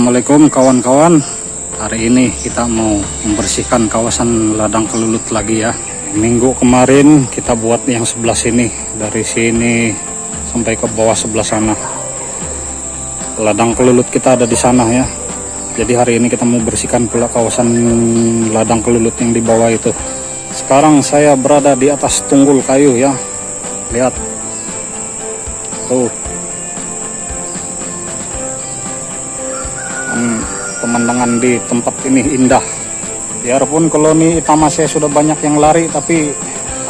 Assalamualaikum kawan-kawan. Hari ini kita mau membersihkan kawasan ladang kelulut lagi ya. Minggu kemarin kita buat yang sebelah sini, dari sini sampai ke bawah sebelah sana. Ladang kelulut kita ada di sana ya. Jadi hari ini kita mau bersihkan pula kawasan ladang kelulut yang di bawah itu. Sekarang saya berada di atas tunggul kayu ya. Lihat. Tuh. Pemandangan di tempat ini indah. Biarpun koloni Itama saya sudah banyak yang lari, tapi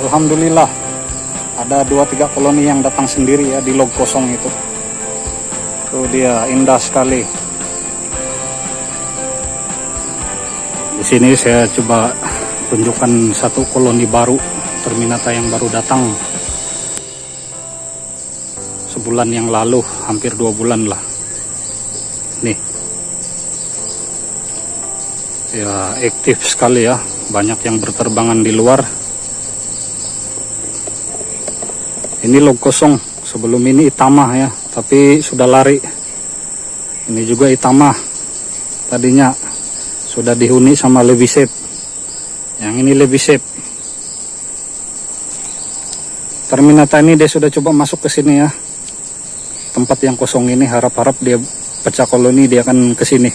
alhamdulillah ada 2-3 koloni yang datang sendiri ya di log kosong itu. Tuh dia, indah sekali. Di sini saya coba tunjukkan satu koloni baru, terminata yang baru datang sebulan yang lalu, hampir 2 bulan lah. Nih. Ya, aktif sekali ya, banyak yang berterbangan di luar. Ini log kosong, sebelum ini Itama ya, tapi sudah lari. Ini juga Itama, tadinya sudah dihuni sama Lebisep. Yang ini Lebisep. Terminata ini dia sudah coba masuk ke sini ya, tempat yang kosong ini, harap-harap dia pecah koloni, dia akan ke sini.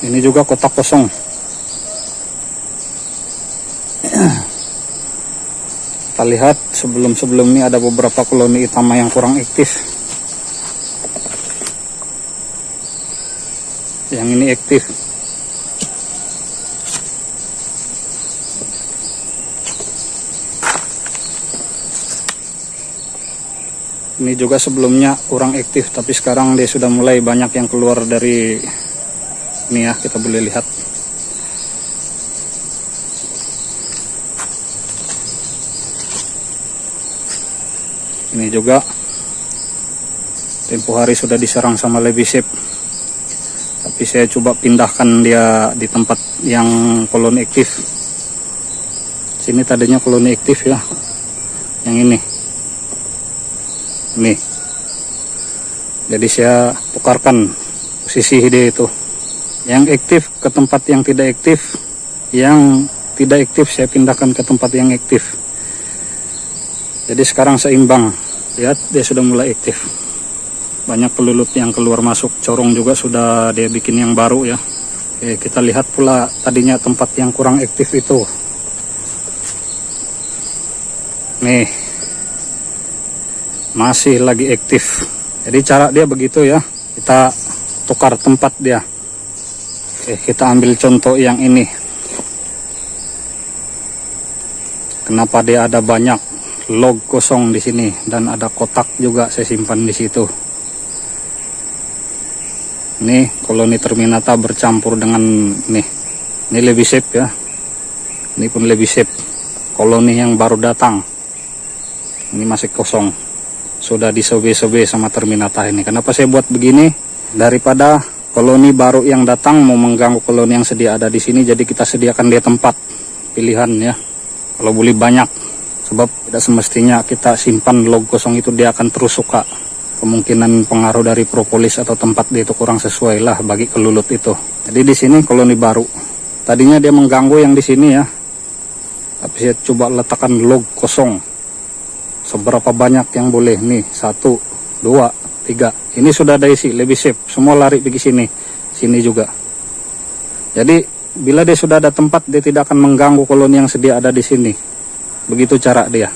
Ini juga kotak kosong. Kita lihat sebelum ini ada beberapa koloni Itama yang kurang aktif. Yang ini aktif. Ini juga sebelumnya kurang aktif, tapi sekarang dia sudah mulai banyak yang keluar dari ini ya, kita boleh lihat. Ini juga tempo hari sudah diserang sama Lebisep, tapi saya coba pindahkan dia di tempat yang koloni aktif. Sini tadinya koloni aktif ya, yang ini nih. Jadi saya tukarkan posisi dia itu, yang aktif ke tempat yang tidak aktif, yang tidak aktif saya pindahkan ke tempat yang aktif. Jadi sekarang seimbang. Lihat, dia sudah mulai aktif. Banyak kelulut yang keluar masuk. Corong juga sudah dia bikin yang baru ya. Oke, kita lihat pula tadinya tempat yang kurang aktif itu. Nih, masih lagi aktif. Jadi cara dia begitu ya, kita tukar tempat dia. Oke, kita ambil contoh yang ini. Kenapa dia ada banyak log kosong di sini dan ada kotak juga saya simpan di situ. Ini koloni terminata bercampur dengan nih. Ini Lebisep ya. Ini pun Lebisep. Koloni yang baru datang. Ini masih kosong. Sudah disobe-sobe sama terminata ini. Kenapa saya buat begini? Daripada koloni baru yang datang mau mengganggu koloni yang sedia ada di sini, jadi kita sediakan dia tempat pilihan ya. Kalau boleh banyak, sebab tidak semestinya kita simpan log kosong itu, dia akan terus suka. Kemungkinan pengaruh dari propolis atau tempat dia itu kurang sesuai lah bagi kelulut itu. Jadi di sini koloni baru. Tadinya dia mengganggu yang di sini ya, tapi saya coba letakkan log kosong. Seberapa banyak yang boleh nih? 1, 2, 3. Ini sudah ada isi Lebisep, semua lari pergi sini, sini juga. Jadi bila dia sudah ada tempat, dia tidak akan mengganggu koloni yang sedia ada di sini. Begitu cara dia.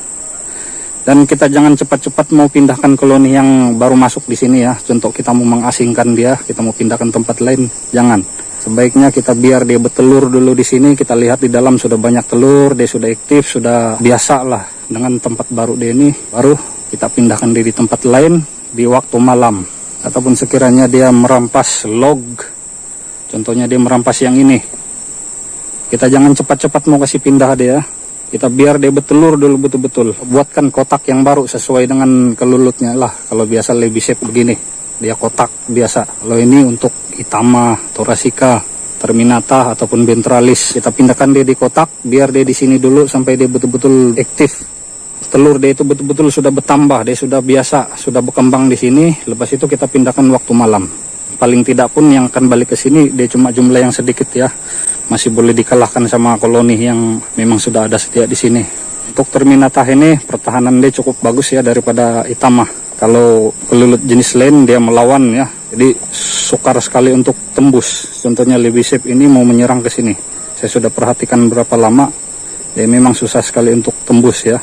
Dan kita jangan cepat-cepat mau pindahkan koloni yang baru masuk di sini ya. Contoh kita mau mengasingkan dia, kita mau pindahkan tempat lain, jangan. Sebaiknya kita biar dia bertelur dulu di sini. Kita lihat di dalam sudah banyak telur, dia sudah aktif, sudah biasa lah dengan tempat baru dia ini. Baru kita pindahkan dia di tempat lain di waktu malam, ataupun sekiranya dia merampas log, contohnya dia merampas yang ini, kita jangan cepat-cepat mau kasih pindah dia, kita biar dia bertelur dulu betul-betul. Buatkan kotak yang baru sesuai dengan kelulutnya lah. Kalau biasa Lebisep begini, dia kotak biasa. Kalau ini untuk Itama, Thoracea, Terminata ataupun Ventralis, kita pindahkan dia di kotak, biar dia di sini dulu sampai dia betul-betul aktif. telur dia itu betul-betul sudah bertambah, dia sudah biasa, sudah berkembang di sini. Lepas itu kita pindahkan waktu malam. Paling tidak pun yang akan balik ke sini dia cuma jumlah yang sedikit ya, masih boleh dikalahkan sama koloni yang memang sudah ada sedia di sini. Untuk Terminata ini pertahanan dia cukup bagus ya daripada Itama. Kalau kelulut jenis lain dia melawan ya, jadi sukar sekali untuk tembus. Contohnya Lebisip ini mau menyerang ke sini. Saya sudah perhatikan berapa lama, dia memang susah sekali untuk tembus ya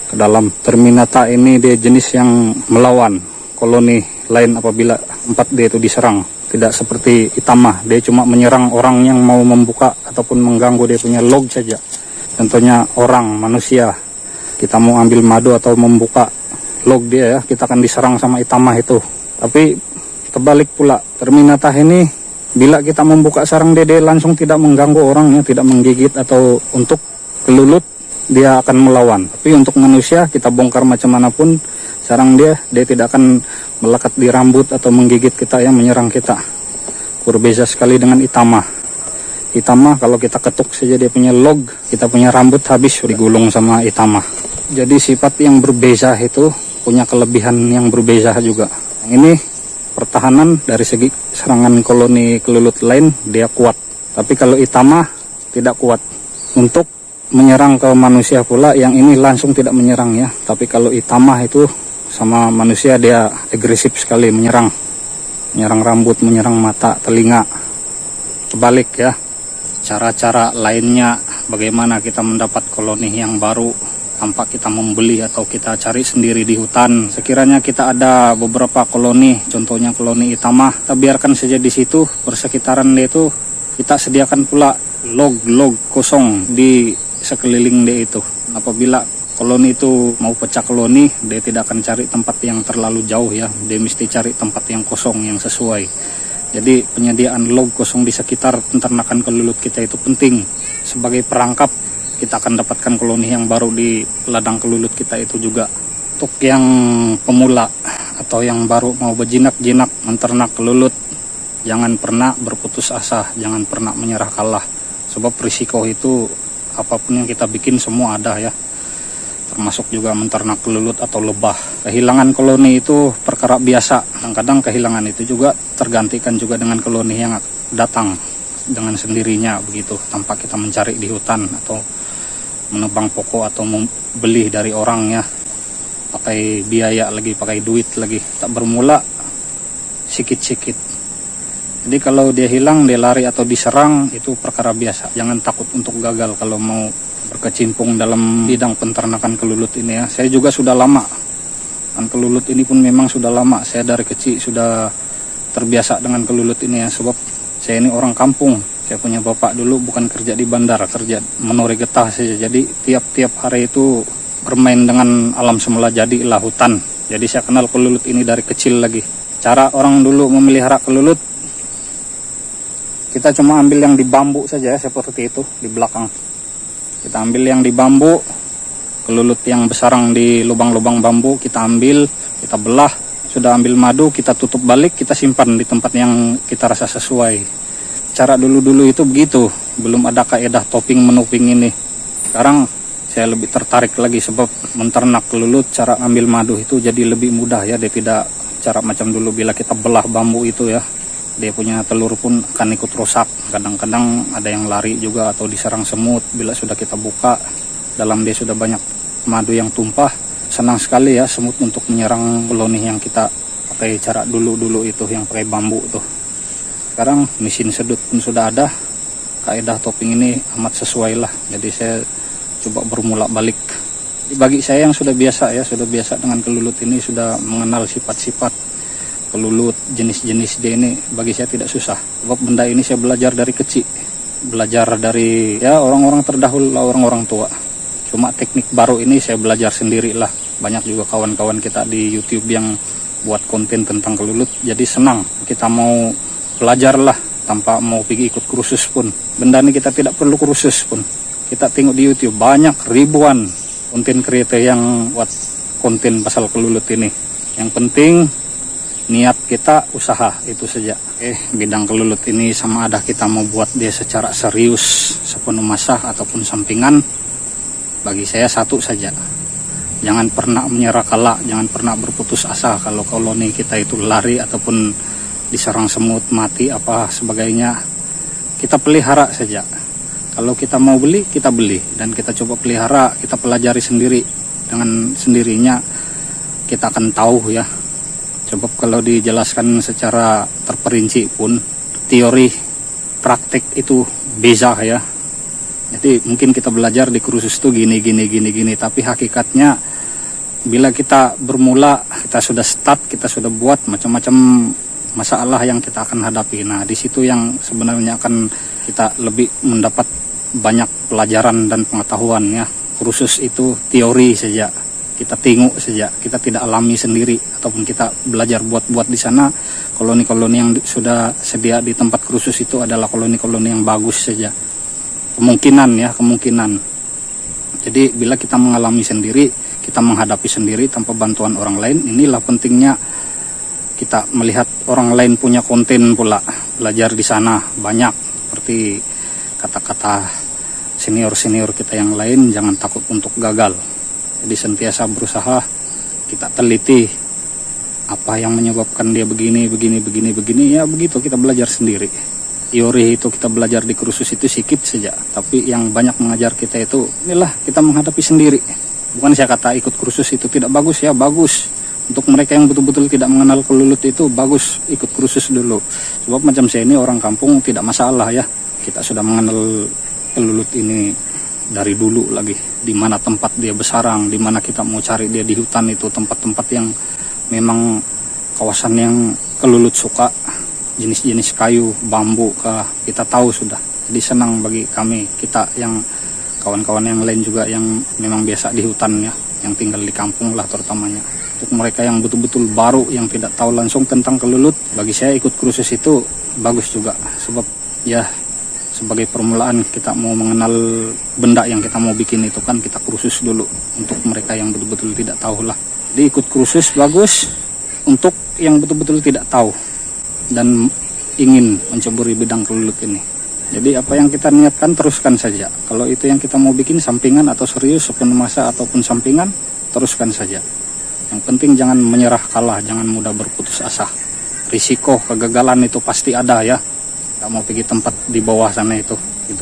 ke dalam. Terminata ini dia jenis yang melawan koloni lain apabila tempat dia itu diserang. Tidak seperti Itama, dia cuma menyerang orang yang mau membuka ataupun mengganggu dia punya log saja. Contohnya orang, manusia, kita mau ambil madu atau membuka log dia ya, kita akan diserang sama Itama itu. Tapi terbalik pula, Terminata ini bila kita membuka sarang dia langsung tidak mengganggu orangnya, tidak menggigit, atau untuk kelulut dia akan melawan. Tapi untuk manusia kita bongkar macam manapun sarang dia tidak akan melekat di rambut atau menggigit kita yang menyerang kita. Berbeda sekali dengan Itama. Itama kalau kita ketuk saja dia punya log, kita punya rambut habis digulung sama Itama. Jadi sifat yang berbeza itu punya kelebihan yang berbeza juga. Yang ini pertahanan dari segi serangan koloni kelulut lain dia kuat. Tapi kalau Itama tidak kuat. Untuk menyerang ke manusia pula yang ini langsung tidak menyerang ya. Tapi kalau Itama itu sama manusia dia agresif sekali menyerang. Menyerang rambut, menyerang mata, telinga. Kebalik ya. Cara-cara lainnya bagaimana kita mendapat koloni yang baru tanpa kita membeli atau kita cari sendiri di hutan. Sekiranya kita ada beberapa koloni, contohnya koloni Itama, kita biarkan saja di situ, bersekitaran dia itu kita sediakan pula log-log kosong di sekeliling dia itu. Apabila koloni itu mau pecah koloni, dia tidak akan cari tempat yang terlalu jauh ya, dia mesti cari tempat yang kosong, yang sesuai. Jadi penyediaan log kosong di sekitar peternakan kelulut kita itu penting sebagai perangkap kita akan dapatkan koloni yang baru di ladang kelulut kita itu juga. Untuk yang pemula atau yang baru mau berjinak-jinak menternak kelulut, jangan pernah berputus asa, jangan pernah menyerah kalah. Sebab risiko itu apapun yang kita bikin semua ada ya. Termasuk juga menternak kelulut atau lebah. Kehilangan koloni itu perkara biasa. Kadang-kadang kehilangan itu juga tergantikan juga dengan koloni yang datang dengan sendirinya begitu, tanpa kita mencari di hutan atau menebang pokok atau membeli dari orang ya, pakai biaya lagi, pakai duit lagi, tak bermula sikit-sikit. Jadi kalau dia hilang, dia lari atau diserang, itu perkara biasa. Jangan takut untuk gagal kalau mau berkecimpung dalam bidang peternakan kelulut ini ya. Saya juga sudah lama, dan kelulut ini pun memang sudah lama. Saya dari kecil sudah terbiasa dengan kelulut ini ya, sebab saya ini orang kampung. Saya punya bapak dulu bukan kerja di bandar, kerja menori getah saja. Jadi tiap-tiap hari itu bermain dengan alam semula jadilah hutan. Jadi saya kenal kelulut ini dari kecil lagi. Cara orang dulu memelihara kelulut, kita cuma ambil yang di bambu saja seperti itu di belakang. Kita ambil yang di bambu, kelulut yang besarang di lubang-lubang bambu kita ambil, kita belah. Sudah ambil madu, kita tutup balik, kita simpan di tempat yang kita rasa sesuai. Cara dulu-dulu itu begitu, belum ada kaedah topping menuping ini. Sekarang saya lebih tertarik lagi sebab menternak kelulut, cara ambil madu itu jadi lebih mudah ya. Dia tidak cara macam dulu bila kita belah bambu itu ya. Dia punya telur pun akan ikut rusak. Kadang-kadang ada yang lari juga atau diserang semut. Bila sudah kita buka, dalam dia sudah banyak madu yang tumpah. Senang sekali ya semut untuk menyerang koloni yang kita pakai cara dulu-dulu itu, yang pakai bambu tuh. Sekarang mesin sedut pun sudah ada, kaedah topping ini amat sesuai lah. Jadi saya coba bermula balik. Bagi saya yang sudah biasa ya, sudah biasa dengan kelulut ini, sudah mengenal sifat-sifat kelulut, jenis-jenis dia ini, bagi saya tidak susah. Sebab benda ini saya belajar dari kecil, belajar dari ya orang-orang terdahulu, orang-orang tua. Cuma teknik baru ini saya belajar sendiri lah. Banyak juga kawan-kawan kita di YouTube yang buat konten tentang kelulut, jadi senang kita mau belajar lah tanpa mau pergi ikut kursus pun. Benda ini kita tidak perlu kursus pun. Kita tengok di YouTube banyak ribuan konten creator yang buat konten pasal kelulut ini. Yang penting niat kita usaha itu saja. Bidang kelulut ini sama ada kita mau buat dia secara serius, sepenuh masa ataupun sampingan, bagi saya satu saja. Jangan pernah menyerah kalah, jangan pernah berputus asa kalau koloni kita itu lari ataupun diserang semut mati apa sebagainya. Kita pelihara saja. Kalau kita mau beli, kita beli dan kita coba pelihara, kita pelajari sendiri. Dengan sendirinya kita akan tahu ya. Coba kalau dijelaskan secara terperinci pun, teori praktik itu beza ya. Jadi mungkin kita belajar di kursus itu gini, tapi hakikatnya bila kita bermula, kita sudah start, kita sudah buat macam-macam masalah yang kita akan hadapi. Nah, di situ yang sebenarnya akan kita lebih mendapat banyak pelajaran dan pengetahuan ya. Kursus itu teori saja, kita tengok saja, kita tidak alami sendiri ataupun kita belajar buat-buat di sana. Koloni-koloni yang sudah sedia di tempat kursus itu adalah koloni-koloni yang bagus saja. Kemungkinan. Jadi bila kita mengalami sendiri, kita menghadapi sendiri tanpa bantuan orang lain, inilah pentingnya kita melihat orang lain punya konten pula, belajar di sana banyak. Seperti kata-kata senior-senior kita yang lain, jangan takut untuk gagal. Jadi sentiasa berusaha, kita teliti apa yang menyebabkan dia begini, ya begitu kita belajar sendiri. Teori itu kita belajar di kursus itu sedikit saja, tapi yang banyak mengajar kita itu inilah kita menghadapi sendiri. Bukan saya kata ikut kursus itu tidak bagus ya, bagus. Untuk mereka yang betul-betul tidak mengenal kelulut itu bagus ikut kursus dulu. Sebab macam saya ini orang kampung tidak masalah ya. Kita sudah mengenal kelulut ini dari dulu lagi. Di mana tempat dia bersarang, di mana kita mau cari dia di hutan itu tempat-tempat yang memang kawasan yang kelulut suka. Jenis-jenis kayu, bambu, kita tahu sudah. Jadi senang bagi kami, kita yang kawan-kawan yang lain juga yang memang biasa di hutan ya, yang tinggal di kampung lah terutamanya. Untuk mereka yang betul-betul baru, yang tidak tahu langsung tentang kelulut, bagi saya ikut kursus itu bagus juga. Sebab ya sebagai permulaan kita mau mengenal benda yang kita mau bikin itu kan kita kursus dulu. Untuk mereka yang betul-betul tidak tahu lah. Jadi ikut kursus bagus untuk yang betul-betul tidak tahu dan ingin menceburi bidang kelulut ini. Jadi apa yang kita niatkan teruskan saja. Kalau itu yang kita mau bikin sampingan atau serius, sepenuh masa ataupun sampingan, teruskan saja. Yang penting jangan menyerah kalah, jangan mudah berputus asa. Risiko kegagalan itu pasti ada ya. Gak mau pergi tempat di bawah sana itu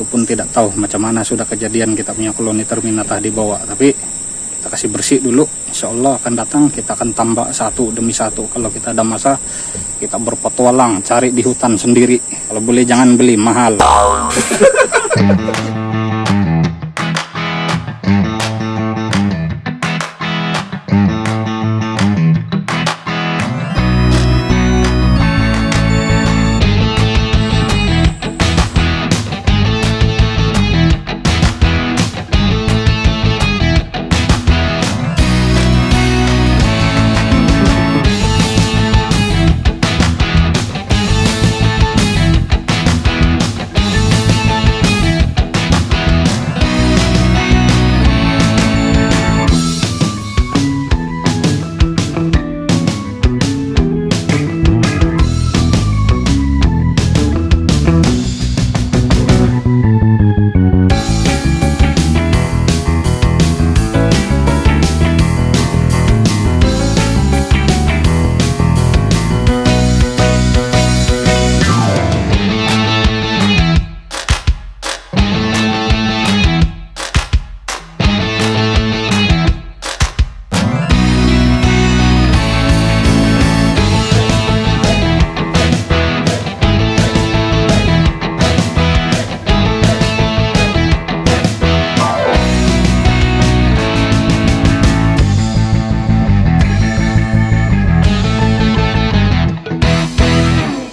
pun tidak tahu macam mana sudah kejadian kita punya koloni terminata di bawah. Tapi kita kasih bersih dulu, insya Allah akan datang, kita akan tambah satu demi satu. Kalau kita ada masa, kita berpetualang, cari di hutan sendiri. Kalau boleh jangan beli, mahal.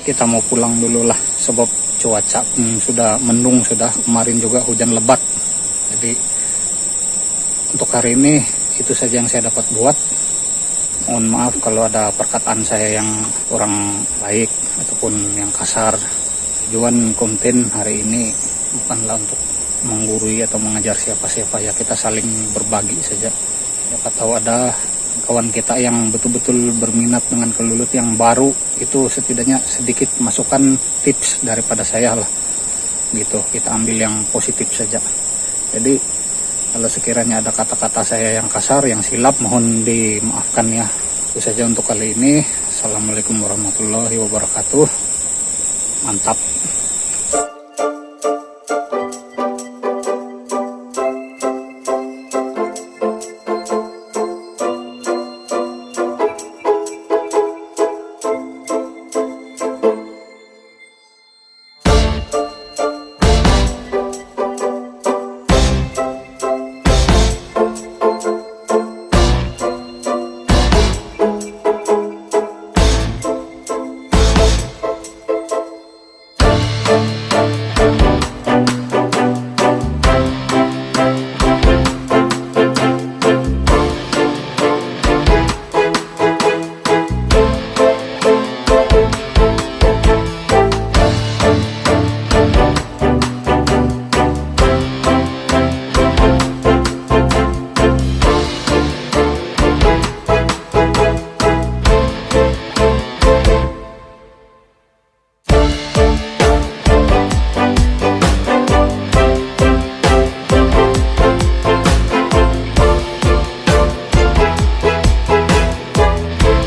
Kita mau pulang dulu lah, sebab cuaca sudah mendung, sudah kemarin juga hujan lebat. Jadi untuk hari ini itu saja yang saya dapat buat. Mohon maaf kalau ada perkataan saya yang kurang baik ataupun yang kasar. Tujuan konten hari ini bukanlah untuk menggurui atau mengajar siapa-siapa ya, kita saling berbagi saja. Siapa tahu ada kawan kita yang betul-betul berminat dengan kelulut yang baru, itu setidaknya sedikit masukan tips daripada saya lah gitu. Kita ambil yang positif saja. Jadi Kalau sekiranya ada kata-kata saya yang kasar, yang silap, mohon dimaafkan ya. Itu saja untuk kali ini. Assalamualaikum warahmatullahi wabarakatuh. Mantap.